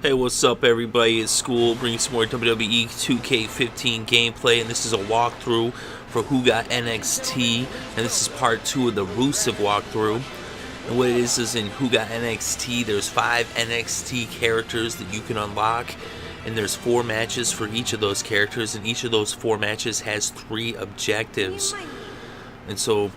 Hey, what's up everybody, it's Skool, bringing some more WWE 2K15 gameplay, and this is a walkthrough for Who Got NXT, and this is part 2 of the Rusev walkthrough. And what it is in Who Got NXT, there's 5 NXT characters that you can unlock, and there's 4 matches for each of those characters, and each of those 4 matches has 3 objectives. And so,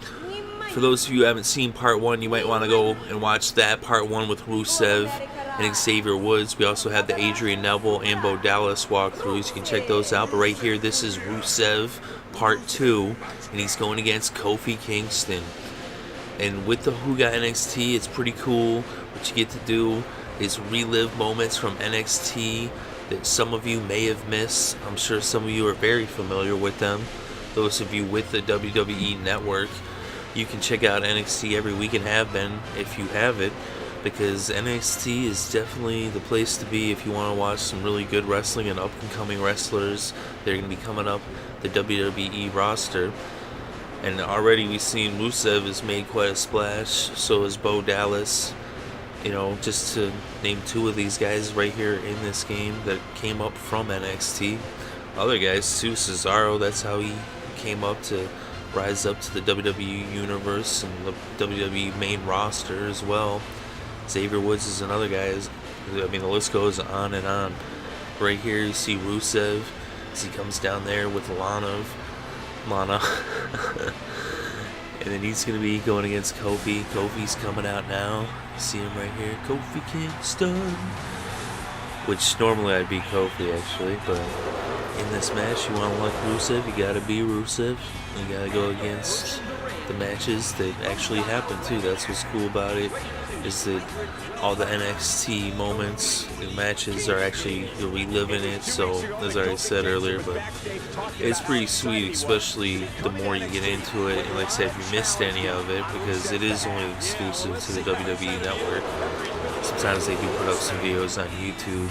for those of you who haven't seen part 1, you might want to go and watch that part 1 with Rusev and Xavier Woods. We also have the Adrian Neville and Bo Dallas walkthroughs. You can check those out. But right here, this is Rusev part 2, and he's going against Kofi Kingston. And with the Who Got NXT, it's pretty cool. What you get to do is relive moments from NXT that some of you may have missed. I'm sure some of you are very familiar with them. Those of you with the WWE Network, you can check out NXT every week and have been if you have it, because NXT is definitely the place to be if you want to watch some really good wrestling and up-and-coming wrestlers. They're going to be coming up the WWE roster. And already we've seen Rusev has made quite a splash, so has Bo Dallas. You know, just to name 2 of these guys right here in this game that came up from NXT. Other guys too, Cesaro, that's how he came up to rise up to the WWE Universe and the WWE main roster as well. Xavier Woods is another guy. I mean, the list goes on and on. Right here you see Rusev as he comes down there with Lana. And then he's going to be going against Kofi. Kofi's coming out now. You see him right here. Kofi Kingston. Which normally I'd be Kofi actually, but in this match you want to like Rusev, you gotta be Rusev. You gotta go against the matches that actually happen too. That's what's cool about it, is that all the NXT moments and matches are actually, you're reliving it. So as I already said earlier, but it's pretty sweet, especially the more you get into it. And like I said, if you missed any of it, because it is only exclusive to the WWE Network. Sometimes they do put up some videos on YouTube,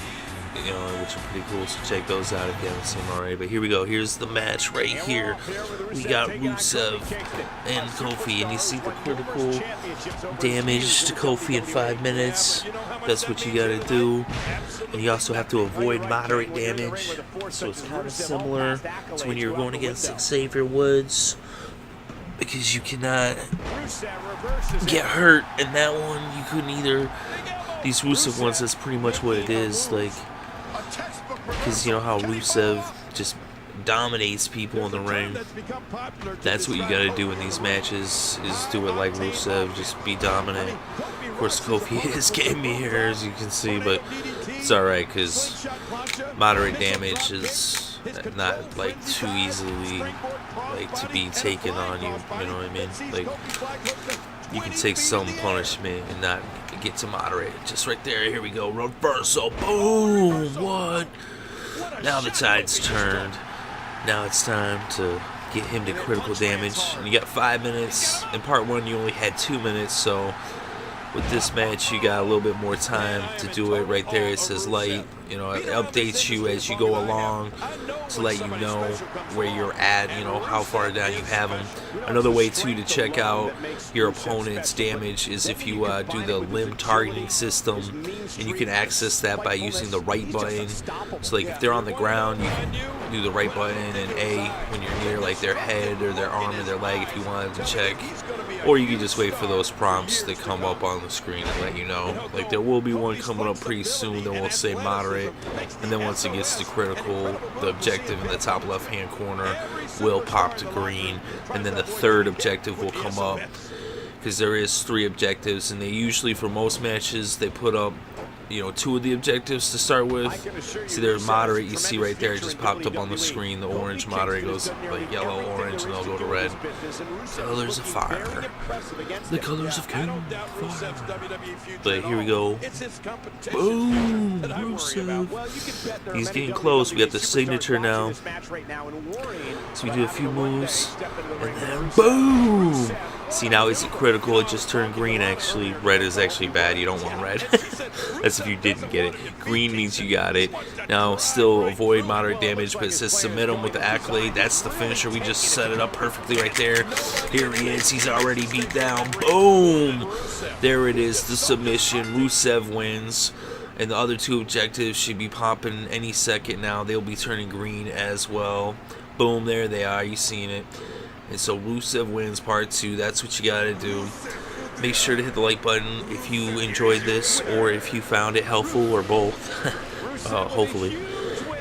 you know, which are pretty cool, so check those out if you haven't seen them already. But here we go, here's the match right here. We got Rusev and Kofi, and you see the critical damage to Kofi in 5 minutes. That's what you gotta do. And you also have to avoid moderate damage, so it's kind of similar to when you're going against Xavier Woods, because you cannot get hurt. And that one, you couldn't either. These Rusev ones, that's pretty much what it is, like, because you know how Rusev just dominates people in the ring. That's what you gotta do in these matches, is do it like Rusev, just be dominant. Of course, Kofi is getting me here, as you can see, but it's alright, because moderate damage is not, like, too easily, like, to be taken on you, you know what I mean? Like, you can take some punishment and not get to moderate. Just right there, here we go, reversal, boom, what? Now the tide's turned. Now it's time to get him to critical damage. And you got 5 minutes. In part 1 you only had 2 minutes, so with this match you got a little bit more time to do it. Right there it says light, you know, it updates you as you go along to let you know where you're at, you know, how far down you have them. Another way too to check out your opponent's damage is if you do the limb targeting system, and you can access that by using the right button. So like if they're on the ground, you can do the right button and A when you're near like their head or their arm or their leg if you wanted to check. Or you can just wait for those prompts that come up on the screen and let you know. Like there will be one coming up pretty soon that will say moderate, and then once it gets to critical, the objective in the top left hand corner will pop to green, and then the 3rd objective will come up, because there is 3 objectives, and they usually, for most matches, they put up, you know, 2 of the objectives to start with. See, they're moderate, you see right there, it just popped up on the screen. The orange moderate goes like yellow, orange, and they'll go to red. The colors of fire. The colors of fire. But here we go. Boom! Rusev. He's getting close. We got the signature now. So we do a few moves, and then boom! See, now is it critical? It just turned green actually. Red is actually bad. You don't want red. That's if you didn't get it. Green means you got it. Now, still avoid moderate damage, but it says submit him with the Accolade. That's the finisher. We just set it up perfectly right there. Here he is. He's already beat down. Boom! There it is, the submission. Rusev wins. And the other 2 objectives should be popping any second now. They'll be turning green as well. Boom, there they are. You seen it. And so Rusev wins part 2. That's what you gotta do. Make sure to hit the like button if you enjoyed this, or if you found it helpful, or both. Hopefully.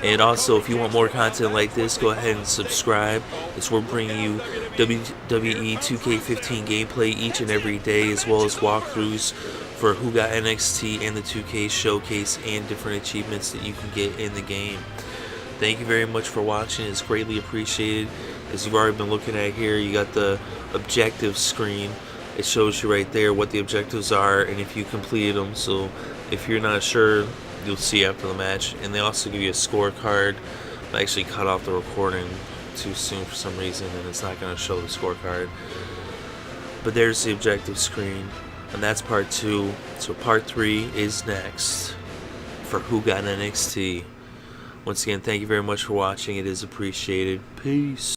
And also, if you want more content like this, go ahead and subscribe, as we're bringing you WWE 2K15 gameplay each and every day, as well as walkthroughs for Who Got NXT and the 2K showcase, and different achievements that you can get in the game. Thank you very much for watching. It's greatly appreciated. As you've already been looking at here, you got the objective screen. It shows you right there what the objectives are and if you completed them. So if you're not sure, you'll see after the match. And they also give you a scorecard. I actually cut off the recording too soon for some reason, and it's not going to show the scorecard. But there's the objective screen, and that's part 2. So part 3 is next for Who Got NXT. Once again, thank you very much for watching. It is appreciated. Peace.